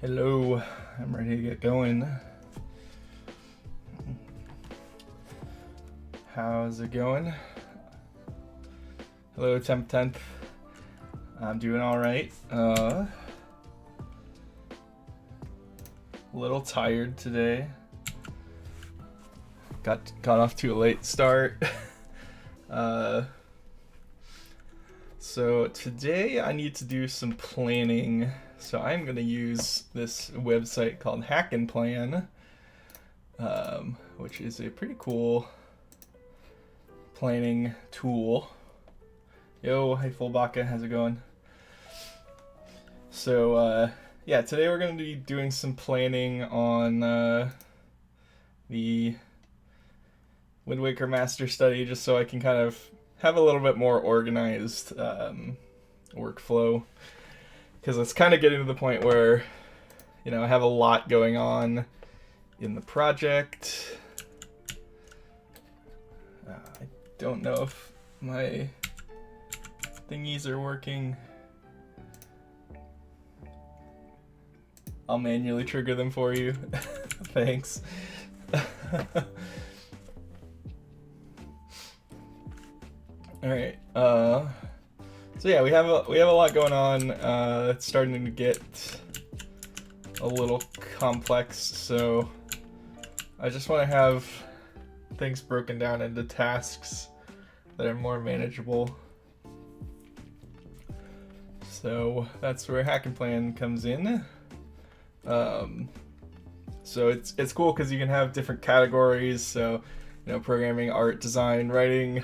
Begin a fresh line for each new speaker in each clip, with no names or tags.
Hello, I'm ready to get going. How's it going? Hello, Temp 10th. I'm doing all right. A little tired today. Got off to a late start. So today I need to do some planning. So I'm going to use this website called Hack and Plan, which is a pretty cool planning tool. Yo, hey Fullbaka, how's it going? So yeah, today we're going to be doing some planning on the Wind Waker Master Study, just so I can kind of have a little bit more organized workflow, because it's kind of getting to the point where, you know, I have a lot going on in the project. I don't know if my thingies are working. I'll manually trigger them for you. Thanks. All right. So yeah, we have a lot going on. It's starting to get a little complex, so I just want to have things broken down into tasks that are more manageable. So that's where Hack and Plan comes in. So it's cool because you can have different categories. So, you know, programming, art, design, writing,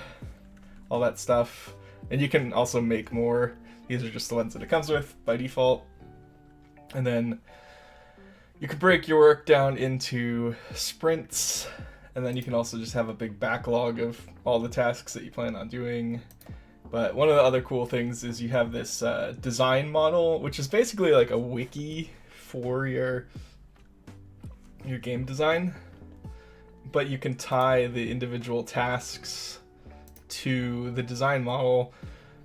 all that stuff. And you can also make more. These are just the ones that it comes with by default. And then you can break your work down into sprints. And then you can also just have a big backlog of all the tasks that you plan on doing. But one of the other cool things is you have this design model, which is basically like a wiki for your game design. But you can tie the individual tasks to the design model,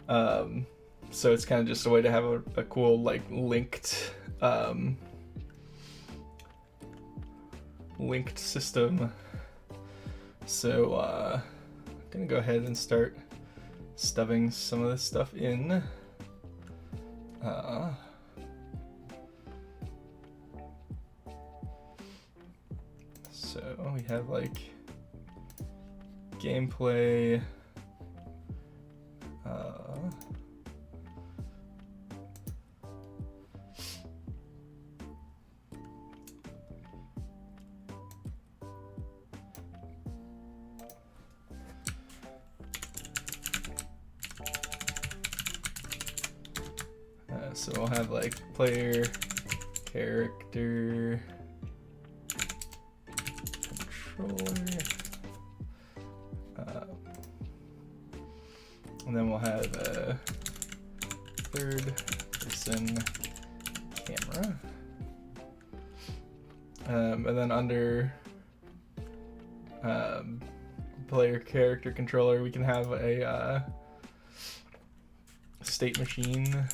so it's kind of just a way to have a cool, like, linked system. So I'm gonna go ahead and start stuffing some of this stuff in. So we have like gameplay, so we'll have like player, character, controller, and then we'll have a third person camera. And then under player, character, controller, we can have a state machine,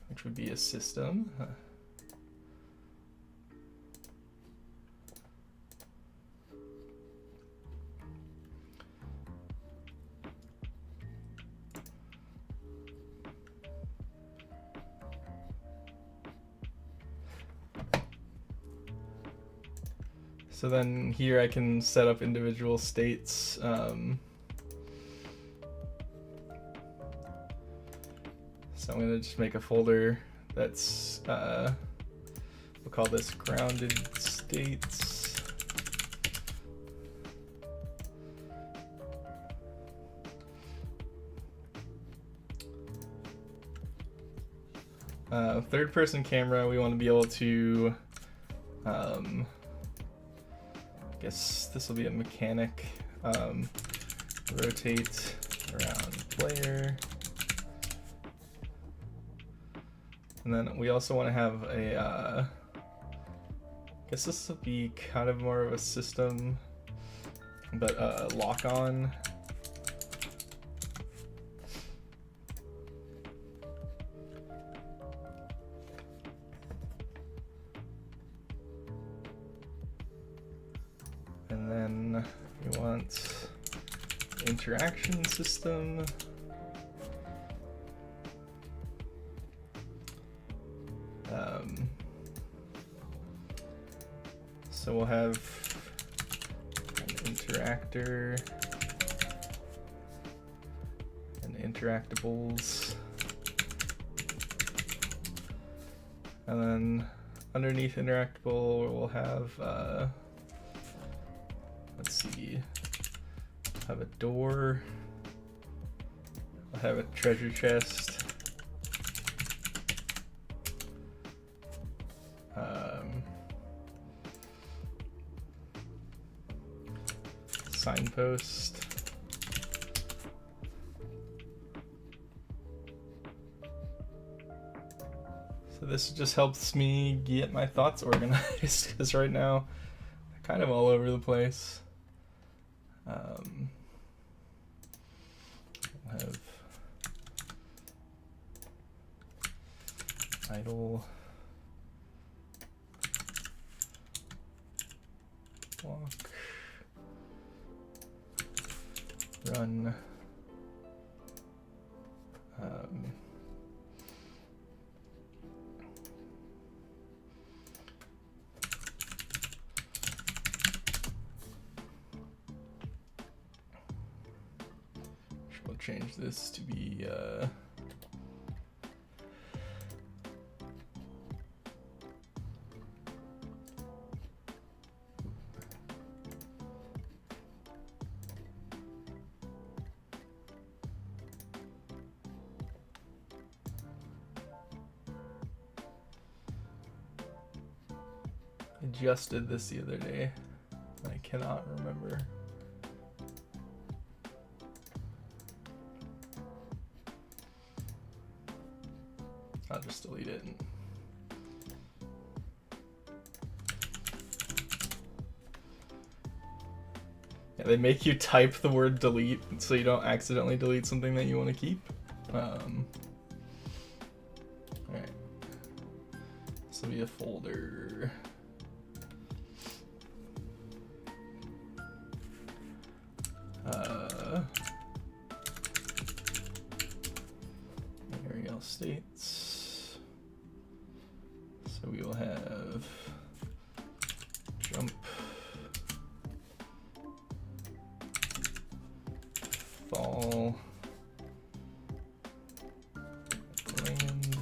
which would be a system. So then here I can set up individual states. So I'm gonna just make a folder that's, we'll call this grounded states. Third person camera, we want to be able to, I guess this will be a mechanic, rotate around player. And then we also want to have a, I guess this will be kind of more of a system, but lock on. want interaction system. So we'll have an interactor and interactables. And then underneath interactable, we'll have, let's see, have a door, we'll have a treasure chest, signpost, so this just helps me get my thoughts organized because right now they're kind of all over the place. We'll have idle, walk, run, we'll change this to be I just did this the other day. I cannot remember. I'll just delete it. Yeah, they make you type the word delete so you don't accidentally delete something that you want to keep. Alright. This will be a folder. Area states. So we will have jump, fall, land.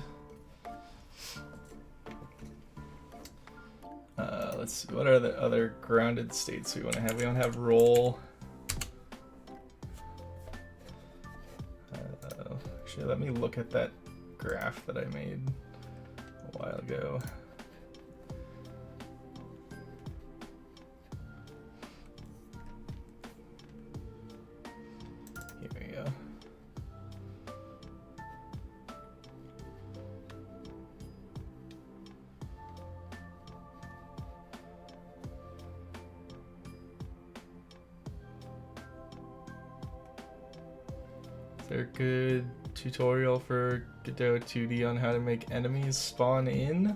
Let's see, what are the other grounded states we want to have? We want to have roll. Actually, let me look at that graph that I made a while ago. Here we go. Is there a good tutorial for Godot 2D on how to make enemies spawn in?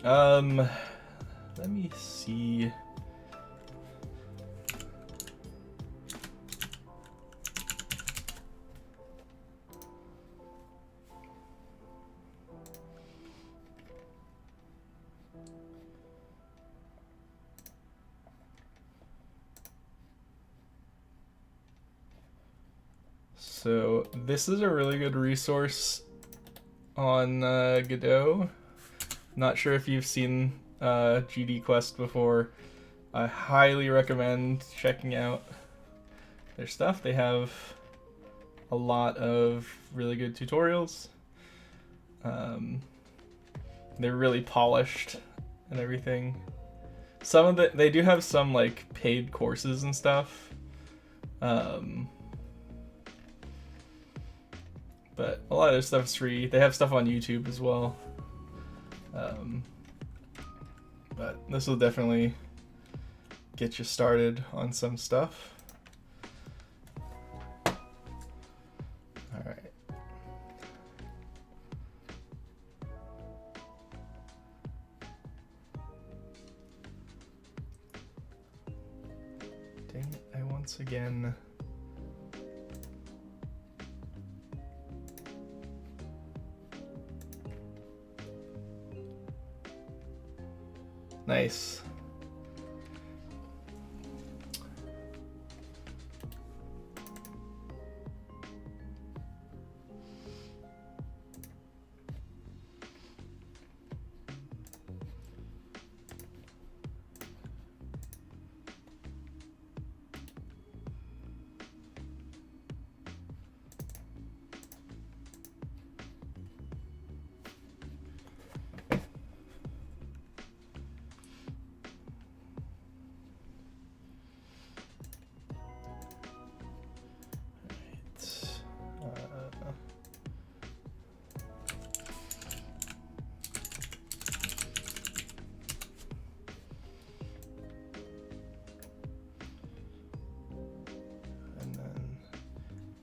Let me see. So this is a really good resource on Godot. Not sure if you've seen GD Quest before. I highly recommend checking out their stuff. They have a lot of really good tutorials. They're really polished and everything. Some of they do have some like paid courses and stuff. But a lot of their stuff is free. They have stuff on YouTube as well. But this will definitely get you started on some stuff. Alright. Dang it. once again. Nice.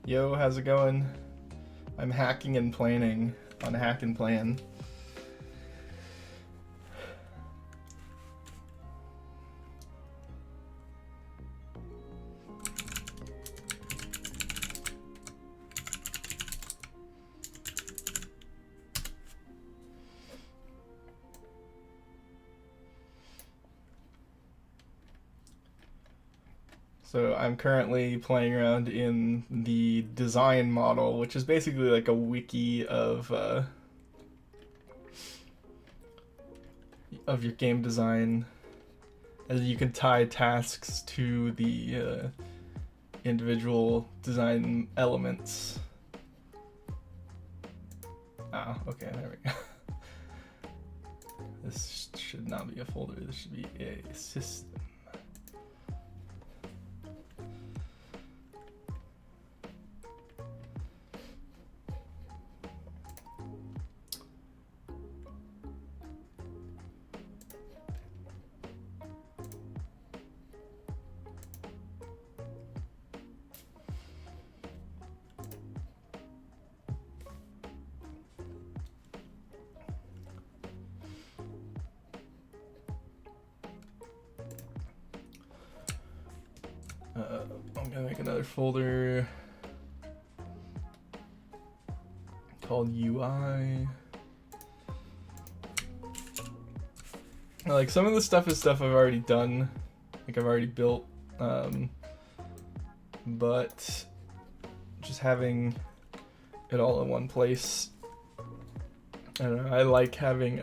Yo, how's it going? I'm hacking and planning on Hack and Plan. So I'm currently playing around in the design model, which is basically like a wiki of your game design, and you can tie tasks to the individual design elements. Oh, okay, there we go. This should not be a folder. This should be a system. I'm gonna make another folder called UI. Like, some of the stuff is stuff I've already done, like I've already built, but just having it all in one place, I don't know, I like having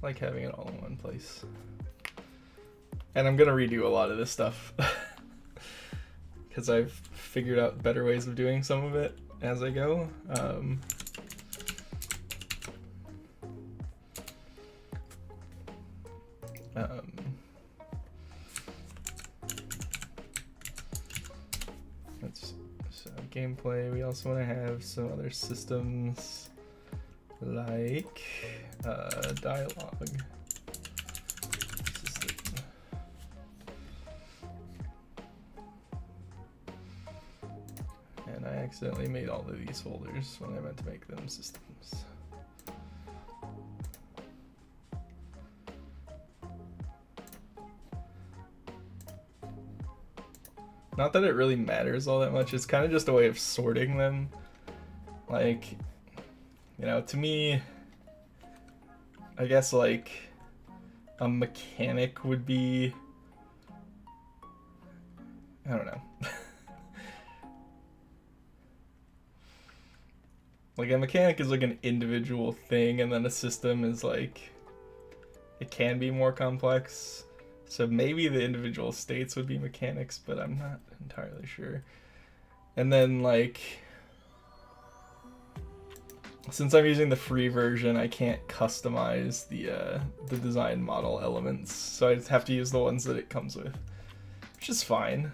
like having it all in one place. And I'm gonna redo a lot of this stuff because I've figured out better ways of doing some of it as I go. So gameplay, we also want to have some other systems like dialogue system. And I accidentally made all of these folders when I meant to make them systems. Not that it really matters all that much, it's kind of just a way of sorting them. Like, you know, to me, I guess like a mechanic would be, I don't know. Like a mechanic is like an individual thing, and then a system is like, it can be more complex. So maybe the individual states would be mechanics, but I'm not entirely sure. And then like, since I'm using the free version, I can't customize the design model elements, so I just have to use the ones that it comes with, which is fine.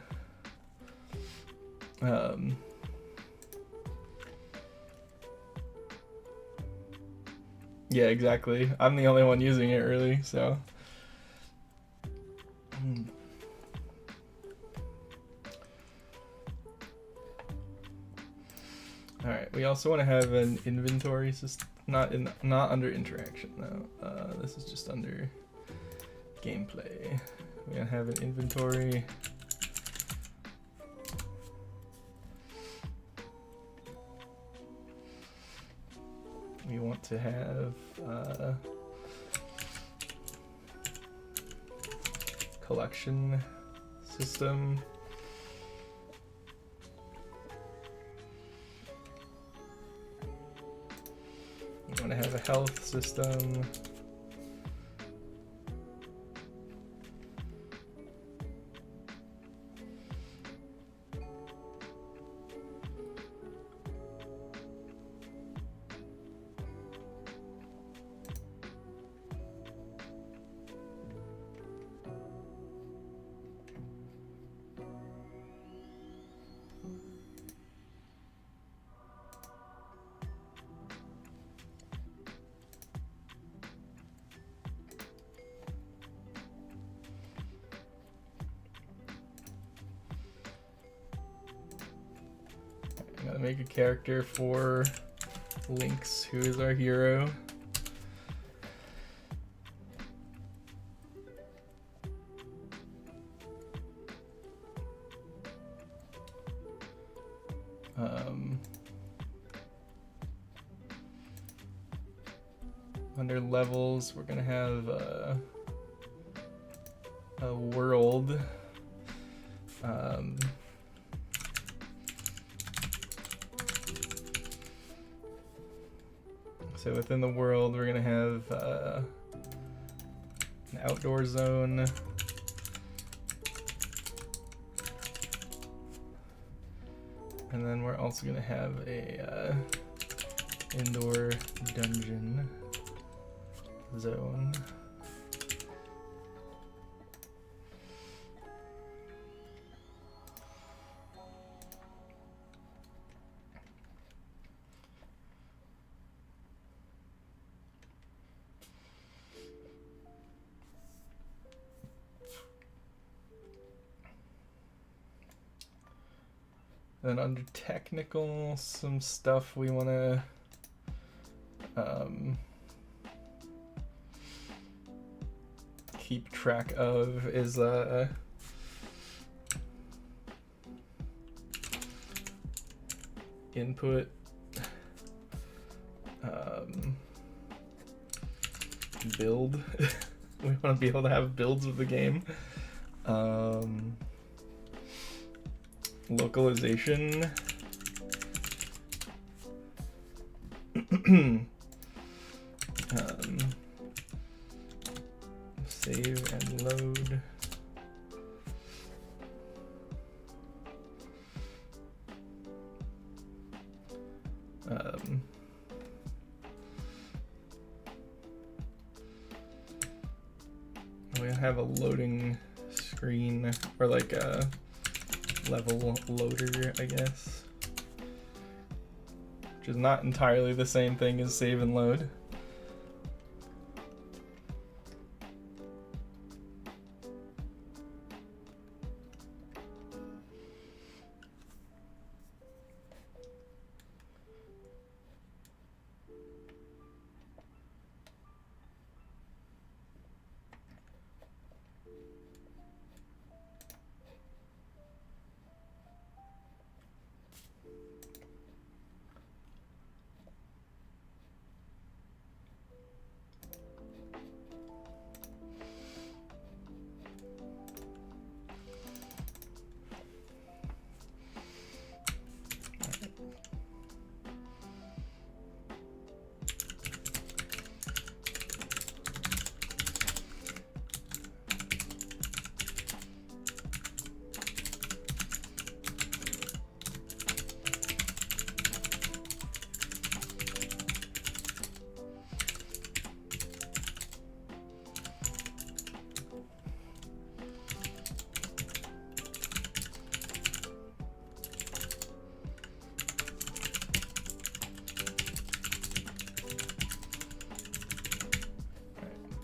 Yeah, exactly. I'm the only one using it really, so. All right. We also want to have an inventory system, not under interaction though. This is just under gameplay. We're gonna have an inventory. We want to have collection system. We want to have a health system. I'm gonna make a character for Lynx, who is our hero. Under levels, we're gonna have a world. So within the world, we're gonna have an outdoor zone. And then we're also gonna have a indoor dungeon zone. Then under technical, some stuff we want to keep track of is input, build. We want to be able to have builds of the game. Localization. Save and load. We have a loading screen, or like a level loader, I guess, which is not entirely the same thing as save and load.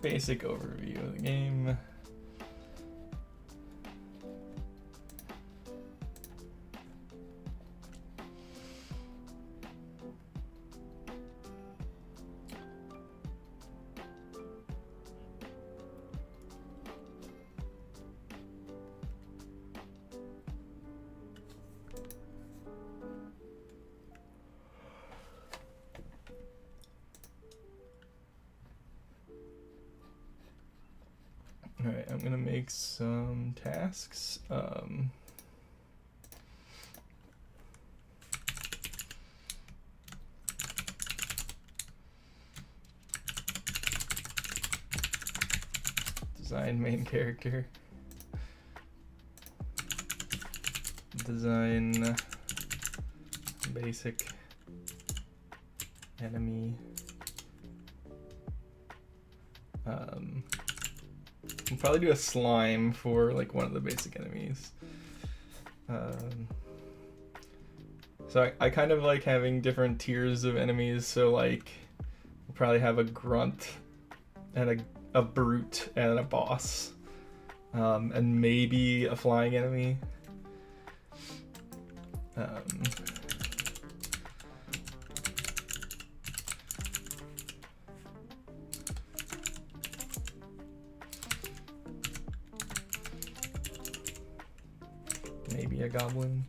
Basic overview of the game. make some tasks. Design main character. Design basic enemy. We'll probably do a slime for like one of the basic enemies. So I kind of like having different tiers of enemies. So like we'll probably have a grunt and a brute and a boss, and maybe a flying enemy. Maybe a goblin.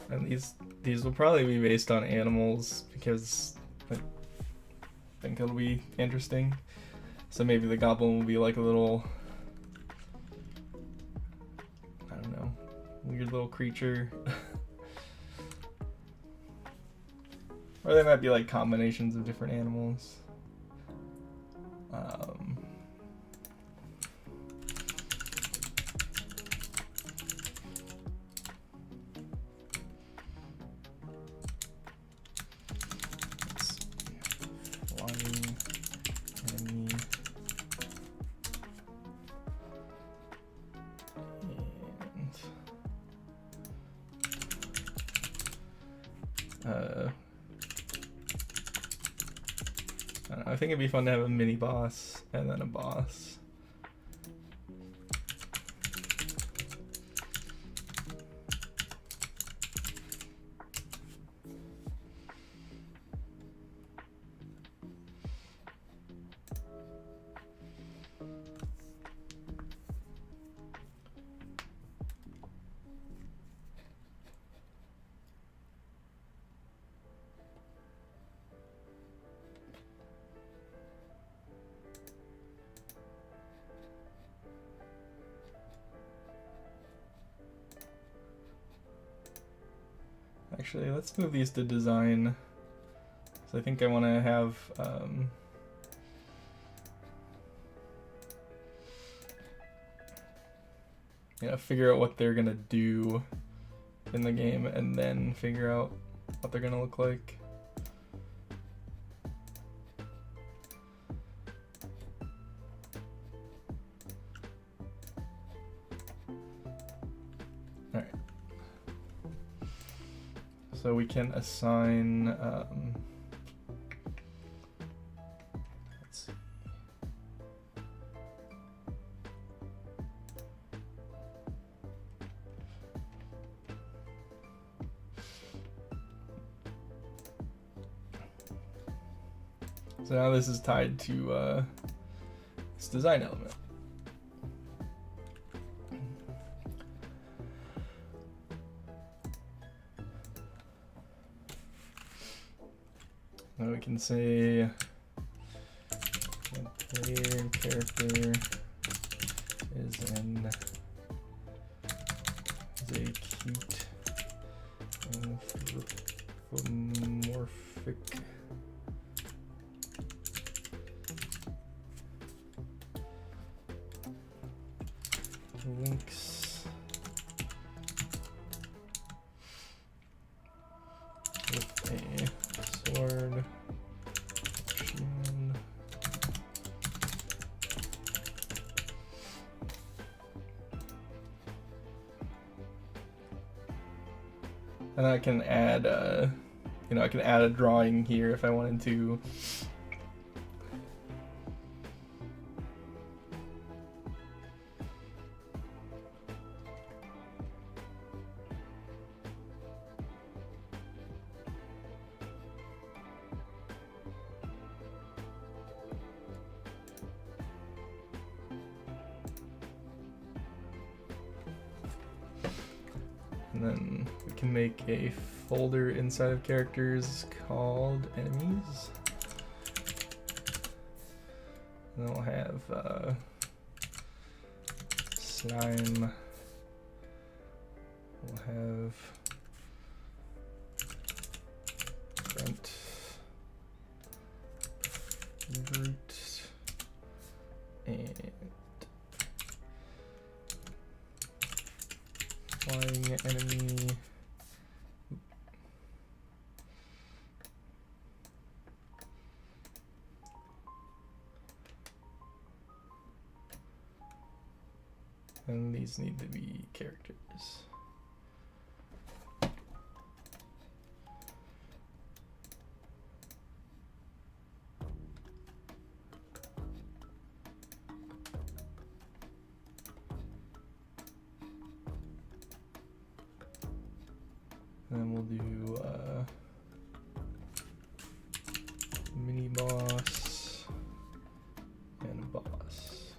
And these will probably be based on animals because I think it'll be interesting. So maybe the goblin will be like a little, I don't know, weird little creature. Or they might be like combinations of different animals. I don't know, I think it'd be fun to have a mini boss and then a boss. Actually, let's move these to design. So I think I want to have figure out what they're gonna do in the game, and then figure out what they're gonna look like. Alright. So we can assign, let's see. So now this is tied to this design element. Now we can say the player character is a cute anthropomorphic links with a sword, shield, and I can add I can add a drawing here if I wanted to. And then we can make a folder inside of characters called enemies. And then we'll have slime. We'll have front root and flying enemy. And these need to be characters. Then we'll do mini boss and boss.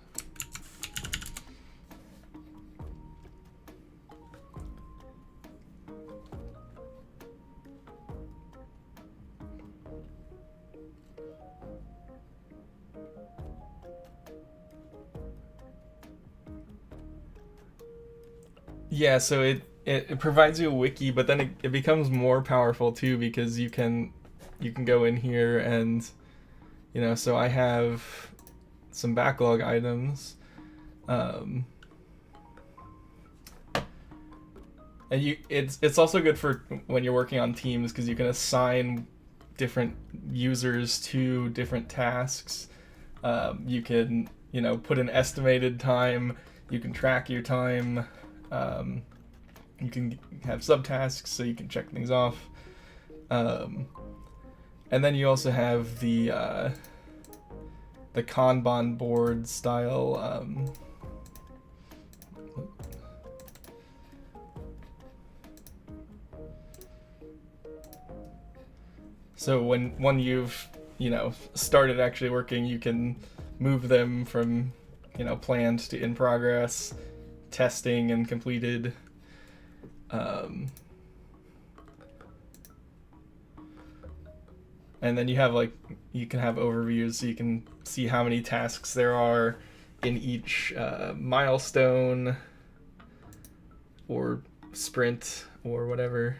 Yeah, so it provides you a wiki, but then it becomes more powerful too, because you can go in here and, you know, so I have some backlog items, and it's also good for when you're working on teams, because you can assign different users to different tasks. You can, you know, put an estimated time. You can track your time. You can have subtasks so you can check things off. And then you also have the Kanban board style. So when you've, you know, started actually working, you can move them from, you know, planned to in progress, testing and completed. And then you have, like, you can have overviews, so you can see how many tasks there are in each milestone or sprint or whatever.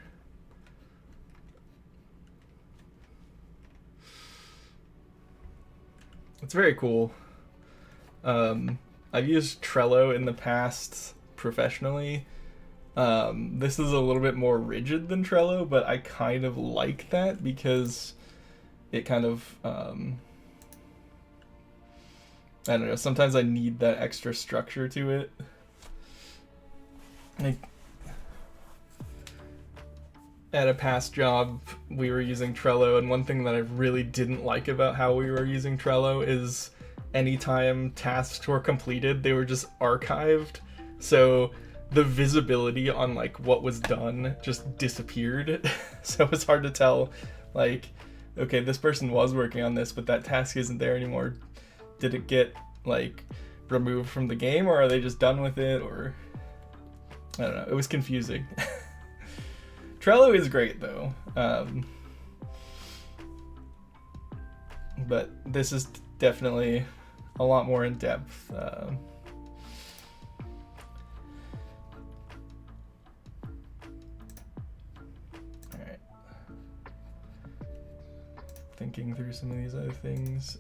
It's very cool. I've used Trello in the past professionally. This is a little bit more rigid than Trello, but I kind of like that because it kind of, I don't know, sometimes I need that extra structure to it. Like, at a past job, we were using Trello, and one thing that I really didn't like about how we were using Trello is anytime tasks were completed, they were just archived. So the visibility on, like, what was done just disappeared. So it's hard to tell, like, okay, this person was working on this, but that task isn't there anymore. Did it get, like, removed from the game, or are they just done with it? Or I don't know. It was confusing. Trello is great though, but this is definitely a lot more in depth. All right, thinking through some of these other things.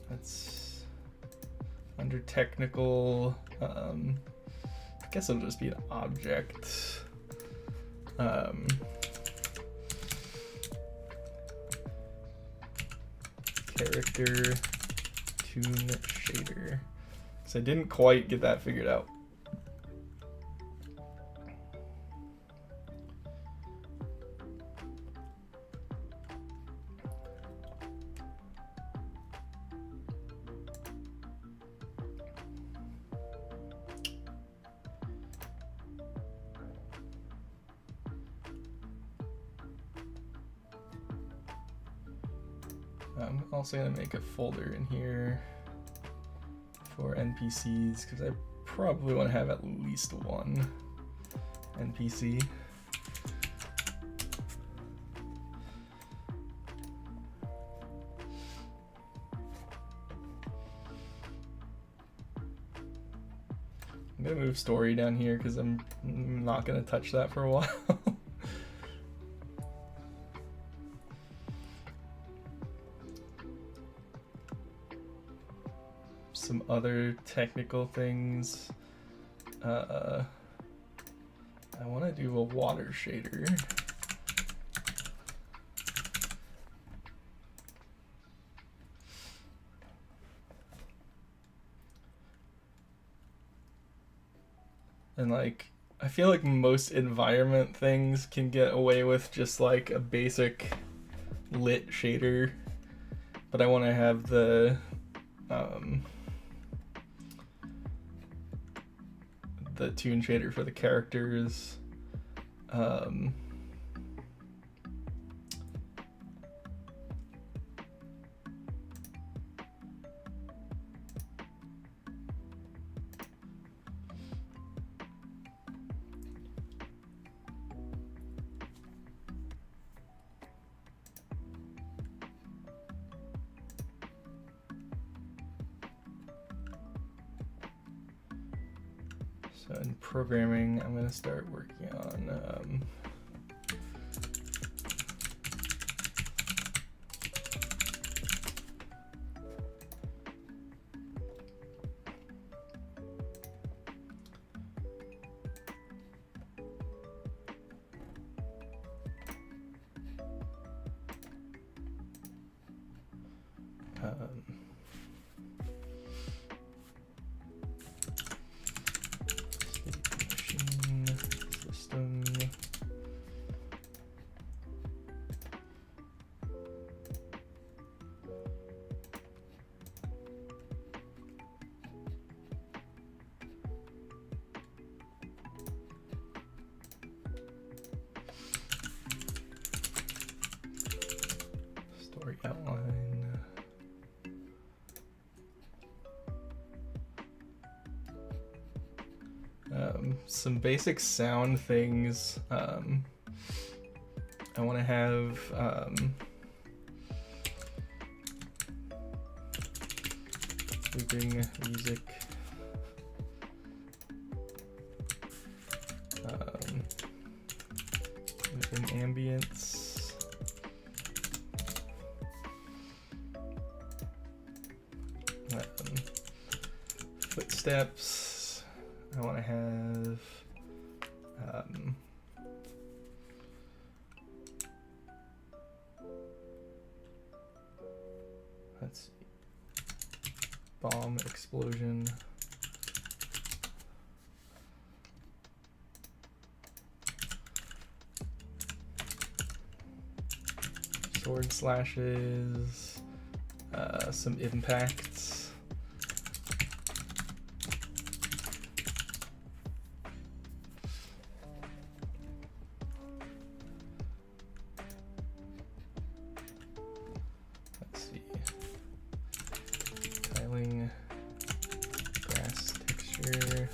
That's under technical. I guess it'll just be an object. Character tune shader. So I didn't quite get that figured out. I'm also gonna make a folder in here for NPCs, because I probably want to have at least one NPC. I'm gonna move story down here because I'm not gonna touch that for a while. Some other technical things. I want to do a water shader. And like, I feel like most environment things can get away with just like a basic lit shader, but I want to have the toon shader for the characters. So in programming, I'm going to start working on story outline. Some basic sound things. I want to have looping music, looping ambience, footsteps. I want to have let's see, bomb explosion, sword slashes, some impacts. Grass texture,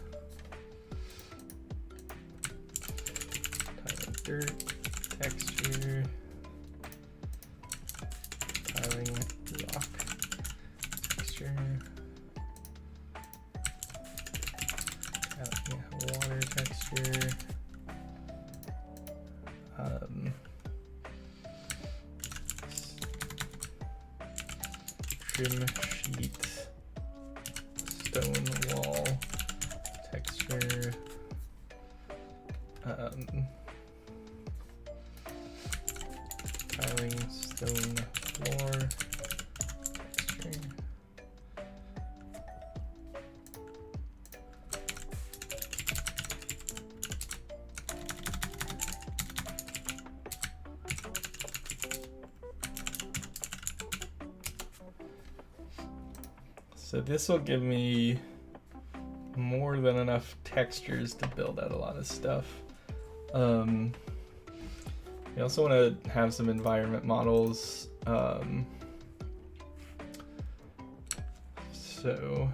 tiling dirt texture, tiling rock texture, tiling water texture, trim sheet, stone wall texture, tiling stone floor texture, so this will give me more than enough textures to build out a lot of stuff. We also want to have some environment models. So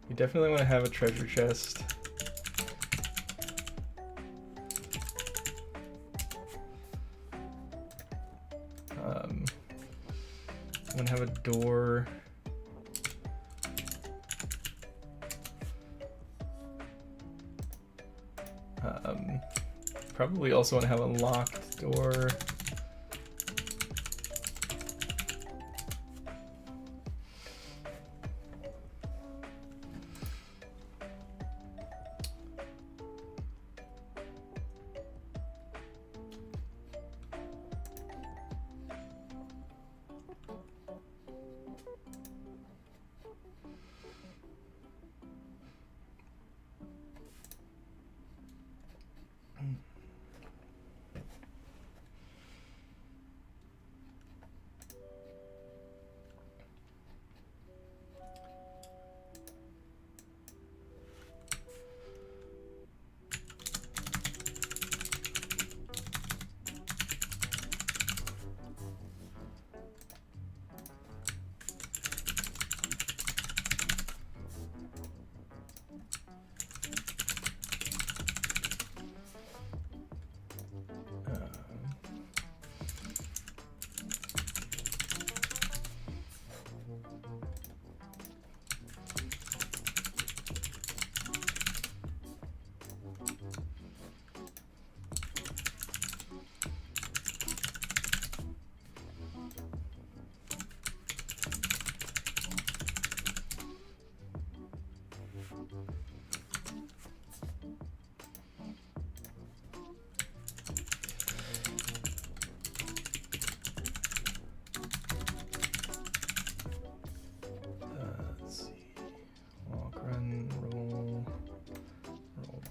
You definitely want to have a treasure chest. I'm gonna have a door. Probably also want to have a locked door.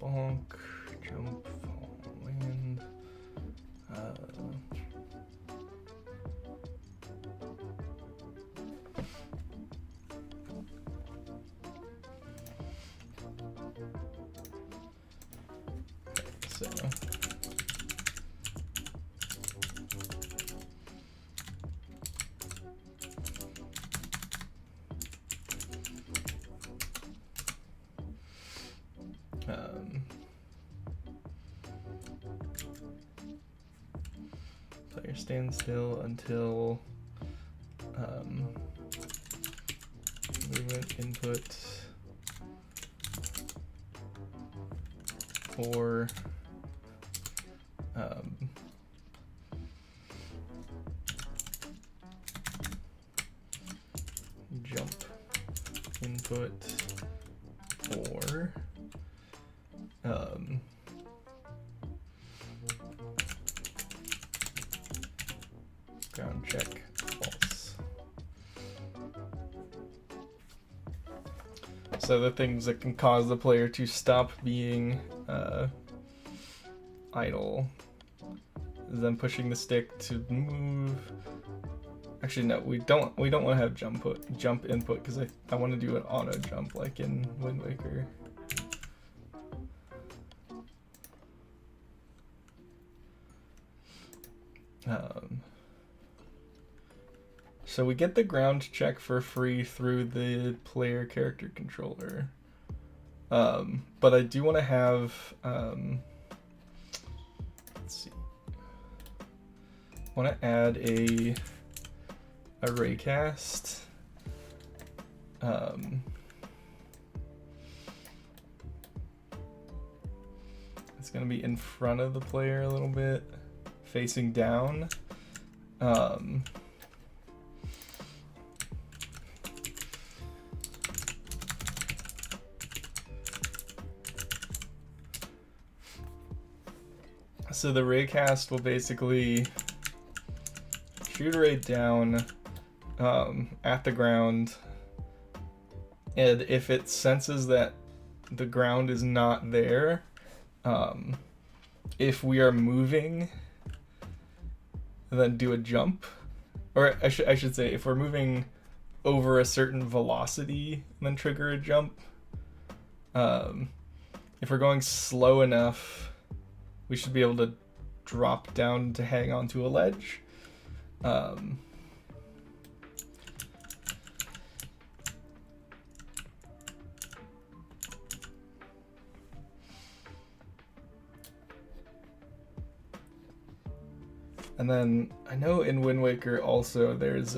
Bonk, jump, fall, land. So. Player stand still until movement input or jump input or ground check false. So the things that can cause the player to stop being idle is them pushing the stick to move. Actually, no, we don't want to have jump input because I want to do an auto jump like in Wind Waker. So we get the ground check for free through the player character controller. But I do want to have, let's see, I want to add a raycast. It's going to be in front of the player a little bit, facing down. So the raycast will basically shoot a ray down at the ground, and if it senses that the ground is not there, if we are moving, then do a jump. Or I should say, if we're moving over a certain velocity, then trigger a jump. If we're going slow enough, we should be able to drop down to hang onto a ledge. And then I know in Wind Waker also there's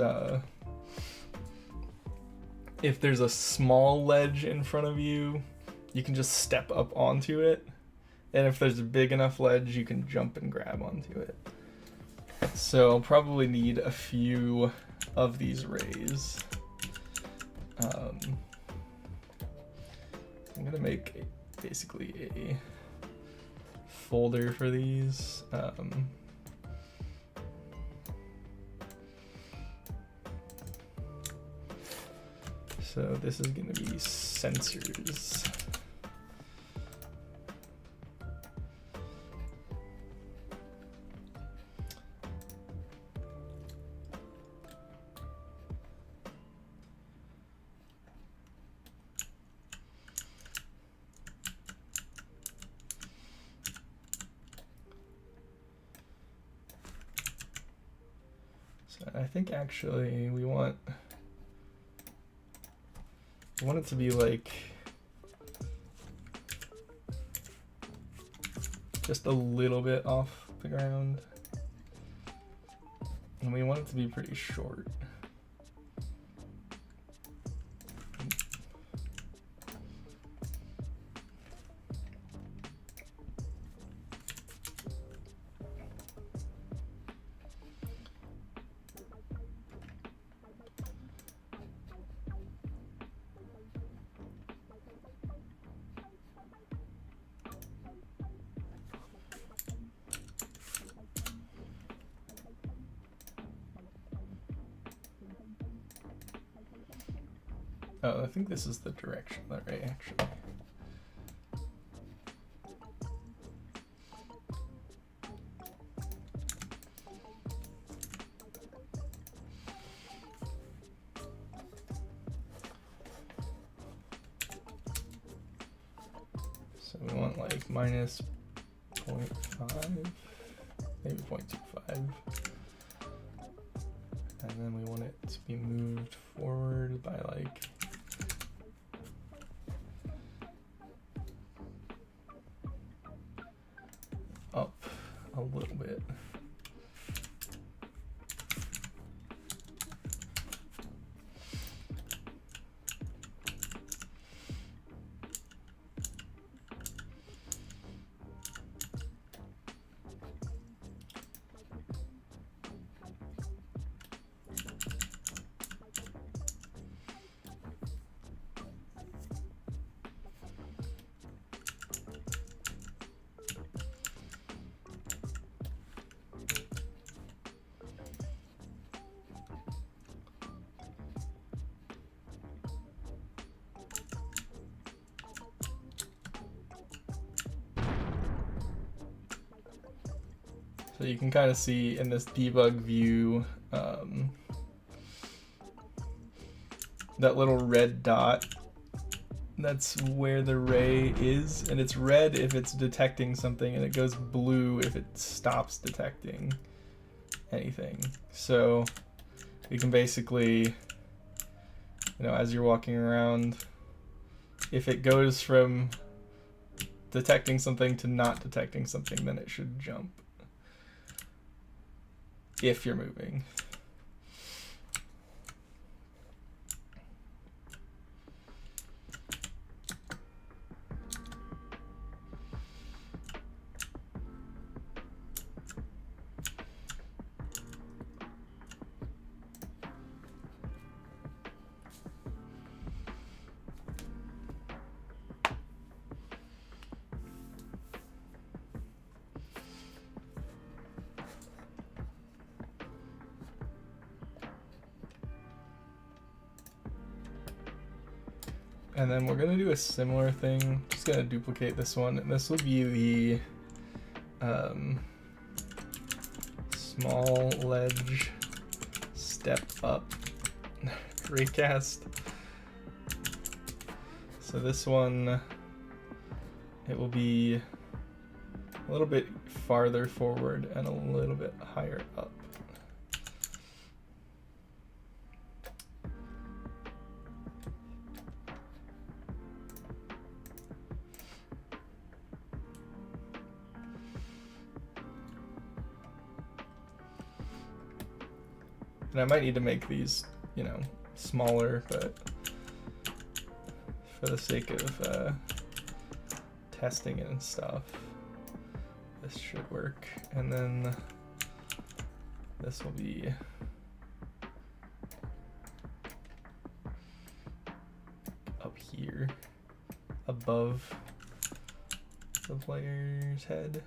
if there's a small ledge in front of you, you can just step up onto it. And if there's a big enough ledge, you can jump and grab onto it. So I'll probably need a few of these rays. I'm gonna make basically a folder for these. So this is gonna be sensors. So I think actually we want it to be like just a little bit off the ground, and we want it to be pretty short. Oh, I think this is the direction, right, actually. So we want like minus 0.5, maybe 0.25. And then we want it to be moved forward by like up a little bit. So you can kind of see in this debug view that little red dot, that's where the ray is, and it's red if it's detecting something, and it goes blue if it stops detecting anything. So you can basically, as you're walking around, if it goes from detecting something to not detecting something, then it should jump if you're moving. And then we're gonna do a similar thing. Just gonna duplicate this one, and this will be the small ledge step up raycast. So this one, it will be a little bit farther forward and a little bit higher up. And I might need to make these, you know, smaller, but for the sake of testing it and stuff, this should work. And then this will be up here above the player's head.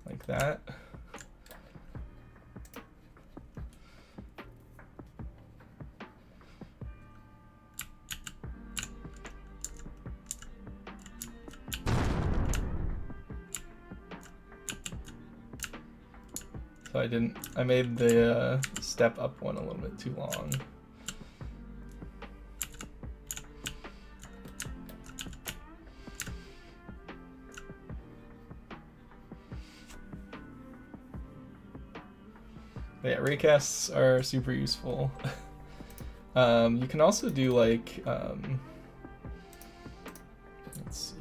Like that. So I made the step up one a little bit too long. But yeah, raycasts are super useful. You can also do like, let's see.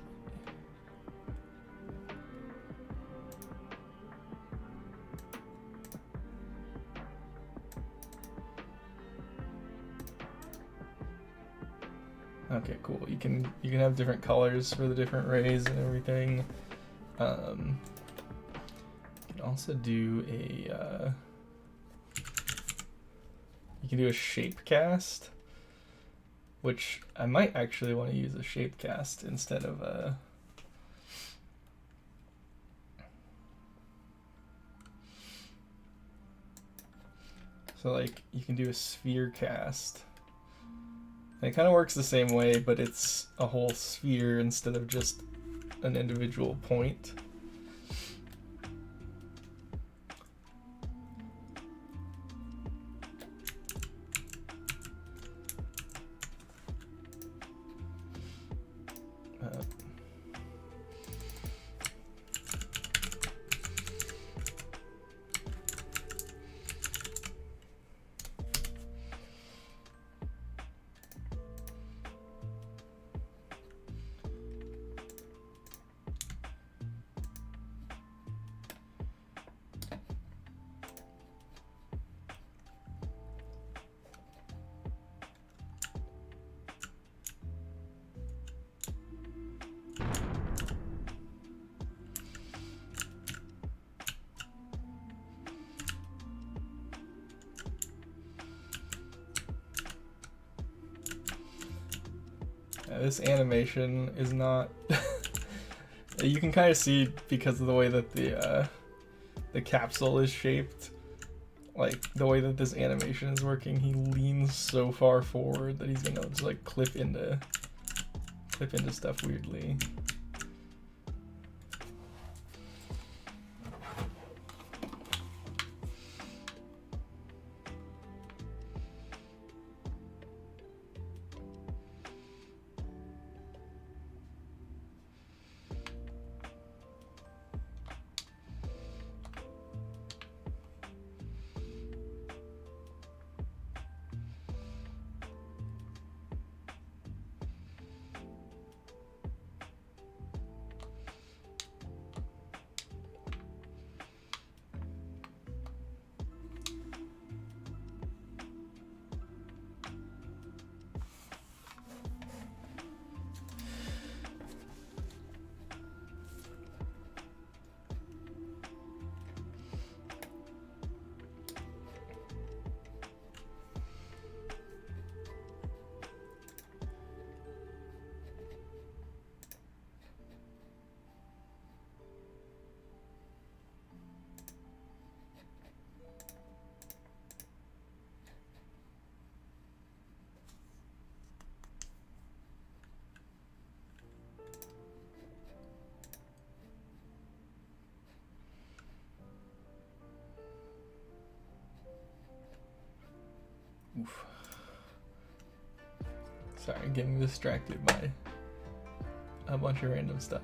Okay, cool. You can have different colors for the different rays and everything. You can also do a you can do a shape cast, which I might actually want to use a shape cast instead of a so like you can do a sphere cast. And it kind of works the same way, but it's a whole sphere instead of just an individual point. This animation is not you can kind of see because of the way that the capsule is shaped, like the way that this animation is working, he leans so far forward that he's gonna just like clip into stuff weirdly. Oof. Sorry, getting distracted by a bunch of random stuff.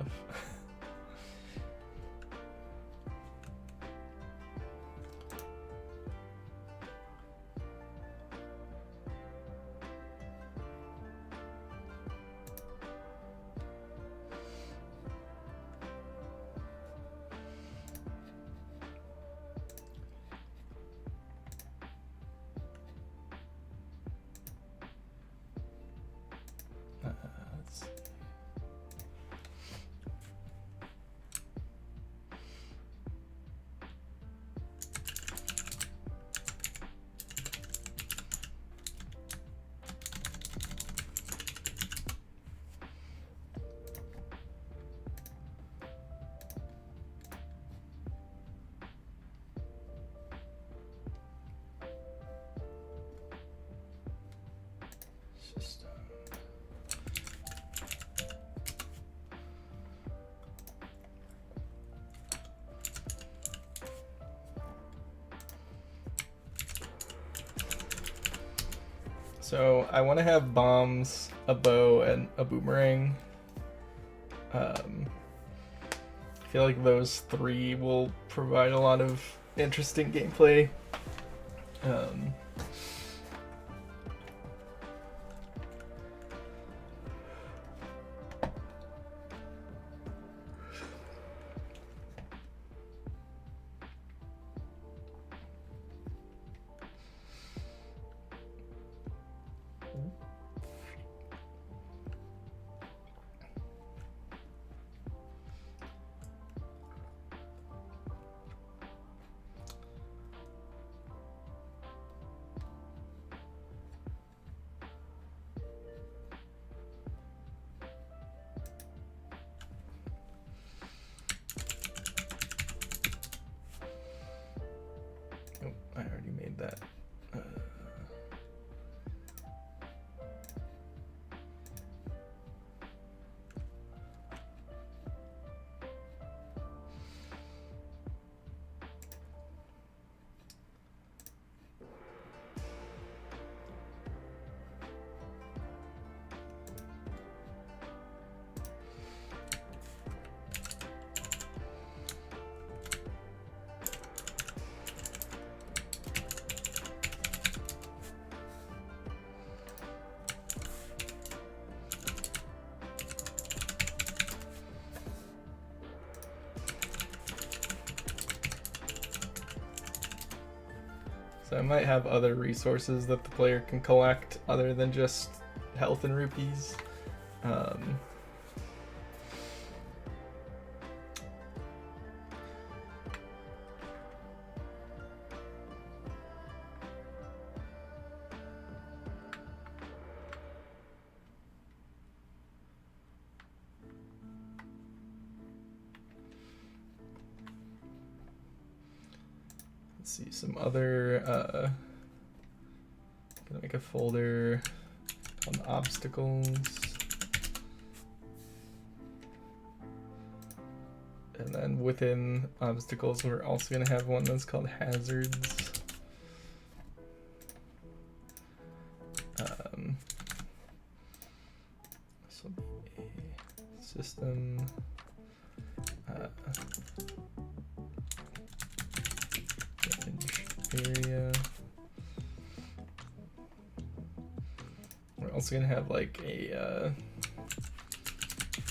System. So I want to have bombs, a bow, and a boomerang. I feel like those three will provide a lot of interesting gameplay. Oh, I already made that. So I might have other resources that the player can collect other than just health and rupees. Let's see some other. Gonna make a folder on obstacles, and then within obstacles, we're also gonna have one that's called hazards. This will be a system. Area. We're also gonna have like a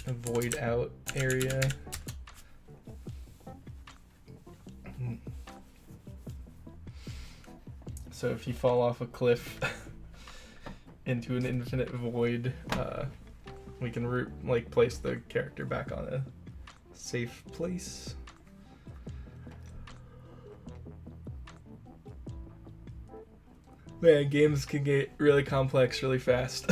void out area. So if you fall off a cliff into an infinite void, we can place the character back on a safe place. Man, games can get really complex really fast.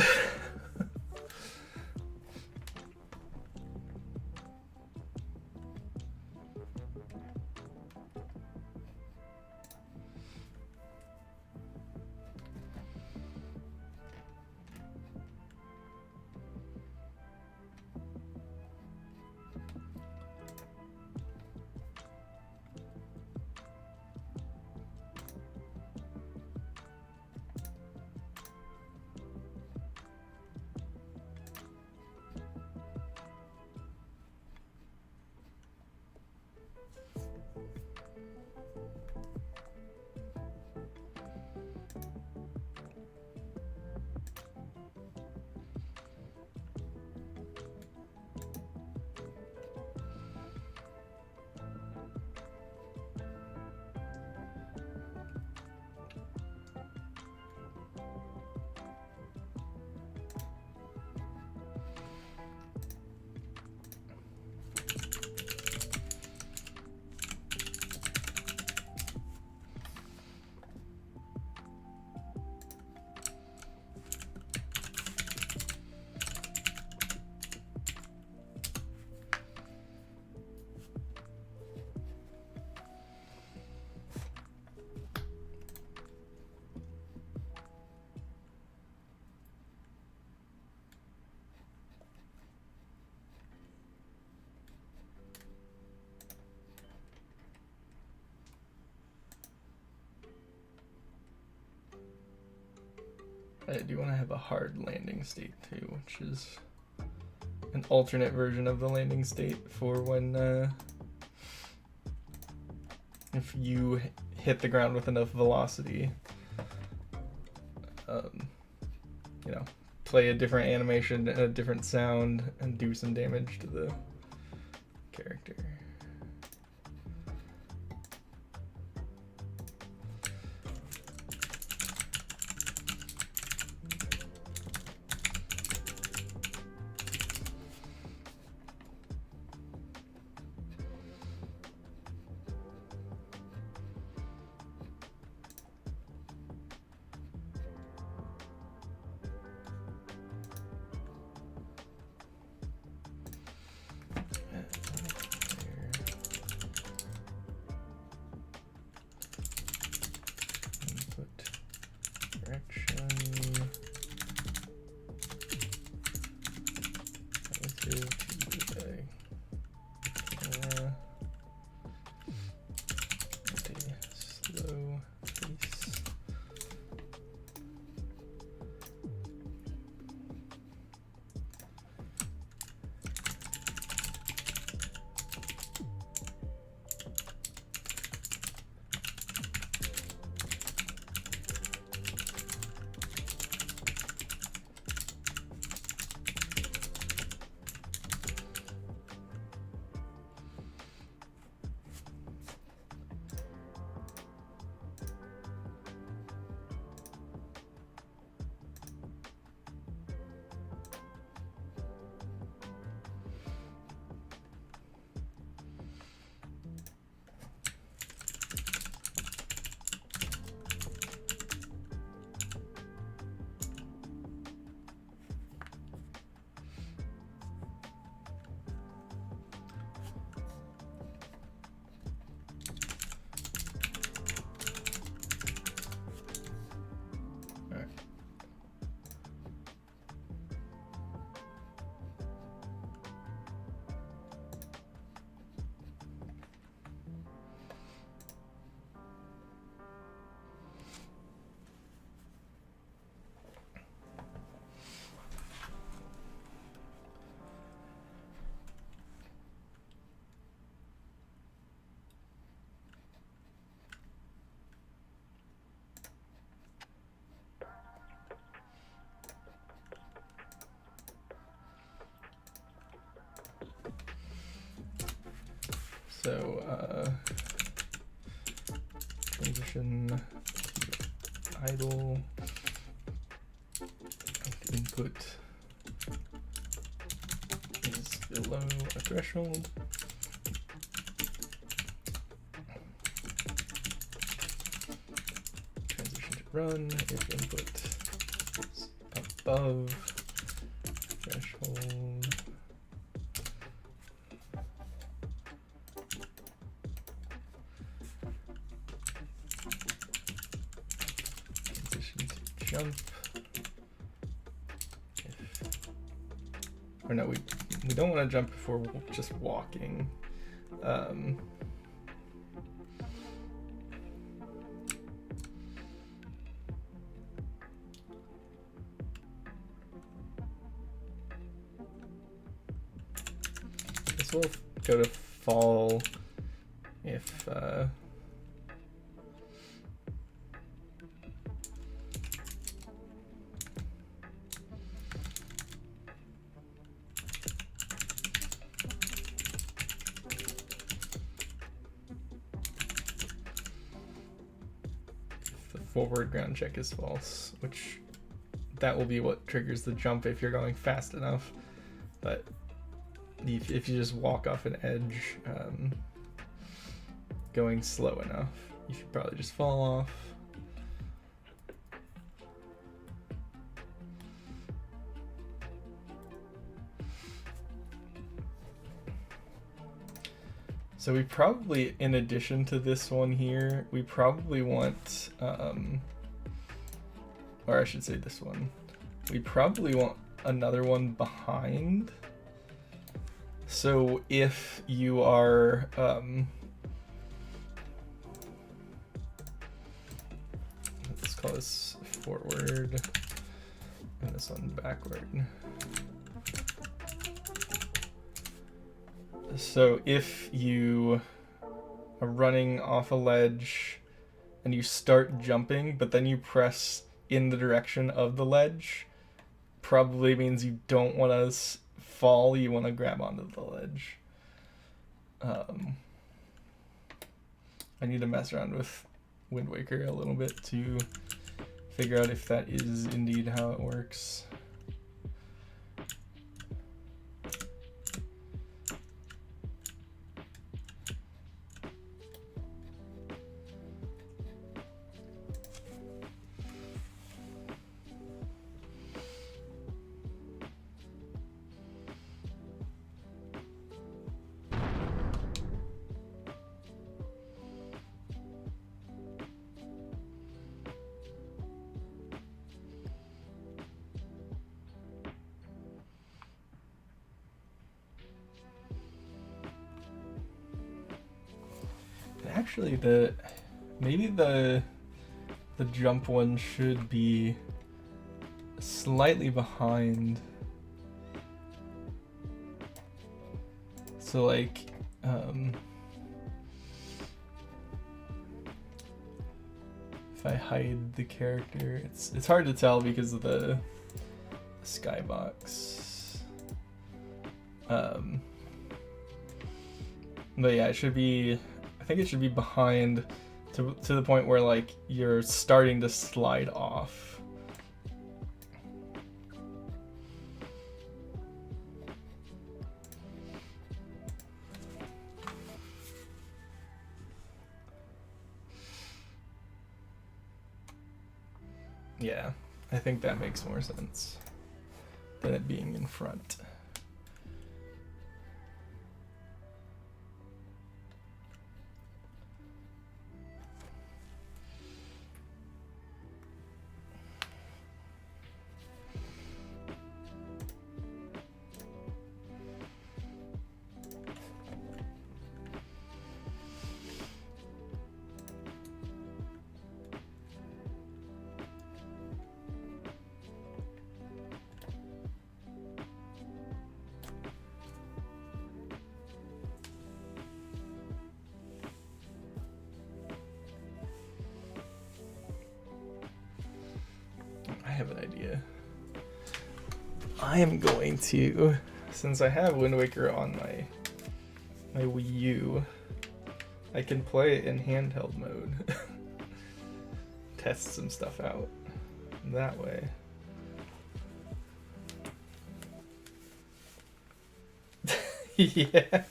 I do want to have a hard landing state too, which is an alternate version of the landing state for when if you hit the ground with enough velocity, you know, play a different animation and a different sound and do some damage to the character. So transition idle input is below a threshold. Transition to run if input is above threshold. Jump. Or no, we don't want to jump before just walking. This will go to fall if forward ground check is false, which that will be what triggers the jump if you're going fast enough. But if you just walk off an edge going slow enough, you should probably just fall off. So we probably, in addition to this one here, we probably want, or I should say this one, we probably want another one behind. So if you are, let's call this forward And this one backward. So if you are running off a ledge and you start jumping, but then you press in the direction of the ledge, probably means you don't want to fall, you want to grab onto the ledge. I need to mess around with Wind Waker a little bit to figure out if that is indeed how it works. Actually, maybe the jump one should be slightly behind. So like, if I hide the character, it's hard to tell because of the skybox. But yeah, it should be. I think it should be behind to the point where like you're starting to slide off. Yeah, I think that makes more sense than it being in front. I have an idea. I am going to, since I have Wind Waker on my Wii U, I can play it in handheld mode. Test some stuff out that way. Yeah.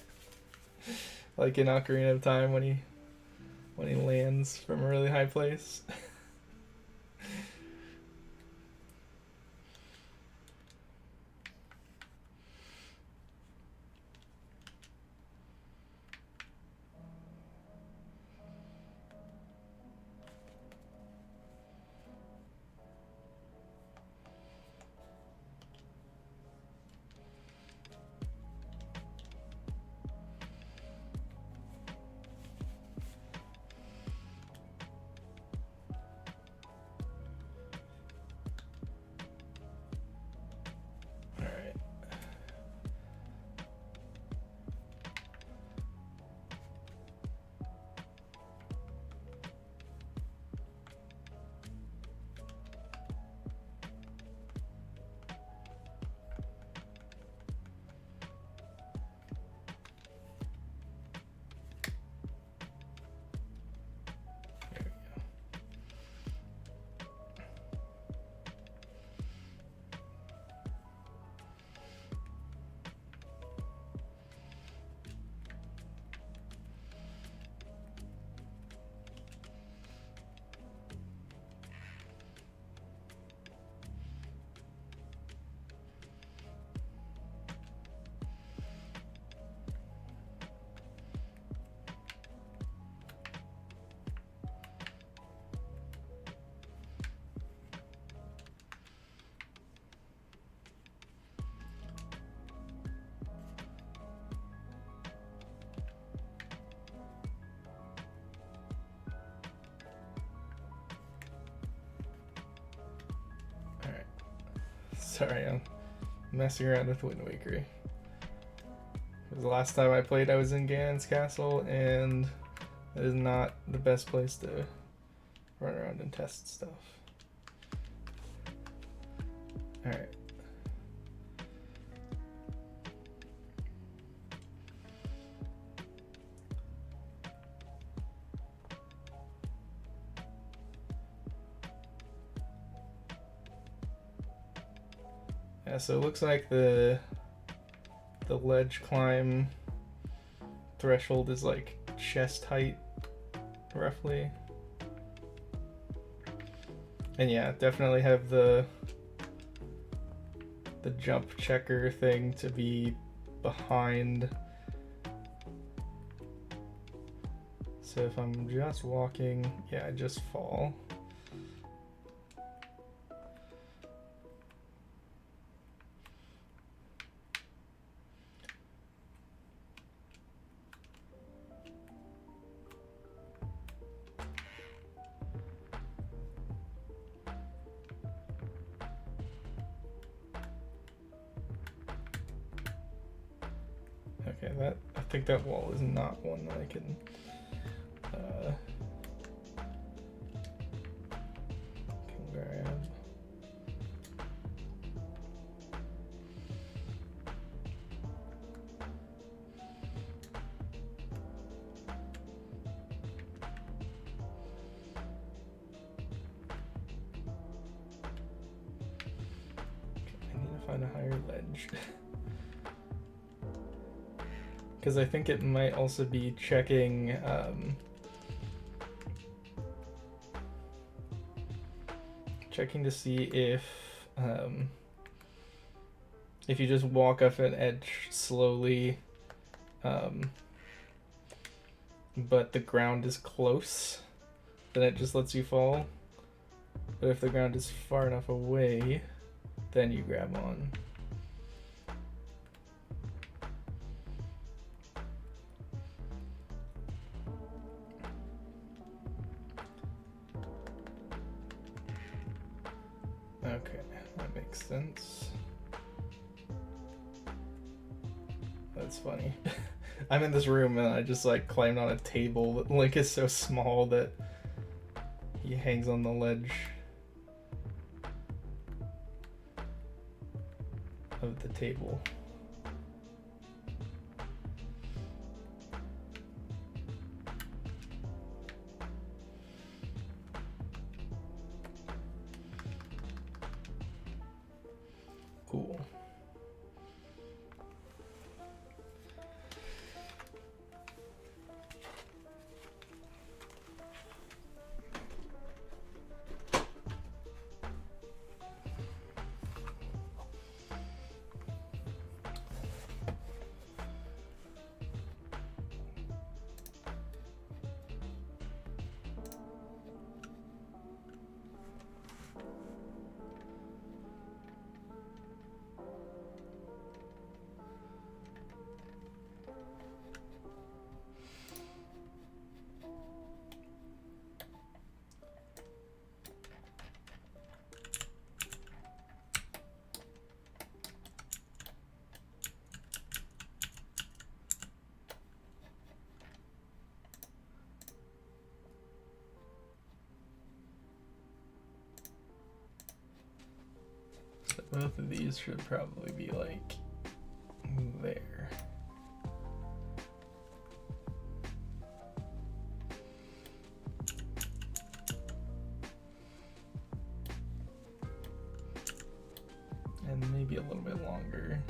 Like in Ocarina of Time when he lands from a really high place. Sorry, I'm messing around with Wind Waker. Because the last time I played, I was in Ganon's castle, and that is not the best place to run around and test stuff. Alright. Yeah, so it looks like the ledge climb threshold is like chest height, roughly. And yeah, definitely have the jump checker thing to be behind. So if I'm just walking, yeah, I just fall. Okay, I think that wall is not one that I can grab. I need to find a higher ledge. Because I think it might also be checking checking to see if you just walk off an edge slowly, but the ground is close, then it just lets you fall. But if the ground is far enough away, then you grab on. Okay, that makes sense. That's funny. I'm in this room and I just like climbed on a table. Link is so small that he hangs on the ledge of the table. Cool. Both of these should probably be like there. And maybe a little bit longer.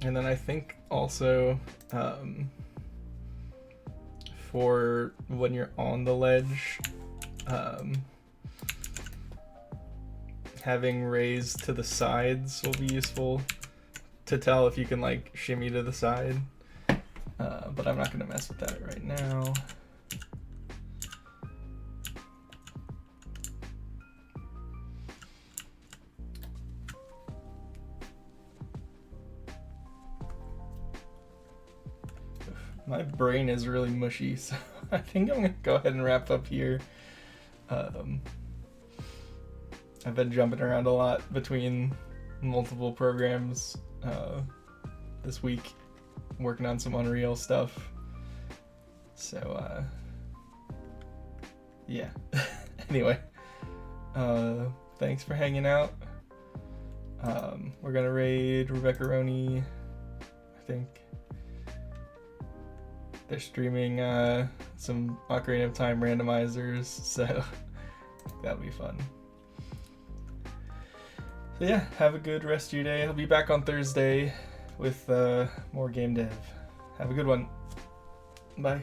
And then I think also for when you're on the ledge, having raised to the sides will be useful to tell if you can like shimmy to the side, but I'm not gonna mess with that right now. My brain is really mushy, so I think I'm gonna go ahead and wrap up here. I've been jumping around a lot between multiple programs this week, working on some Unreal stuff. So, yeah. Anyway, thanks for hanging out. We're gonna raid Rebecca Roney, I think. They're streaming some Ocarina of Time randomizers, so that'll be fun. So yeah, have a good rest of your day. I'll be back on Thursday with more game dev. Have a good one. Bye.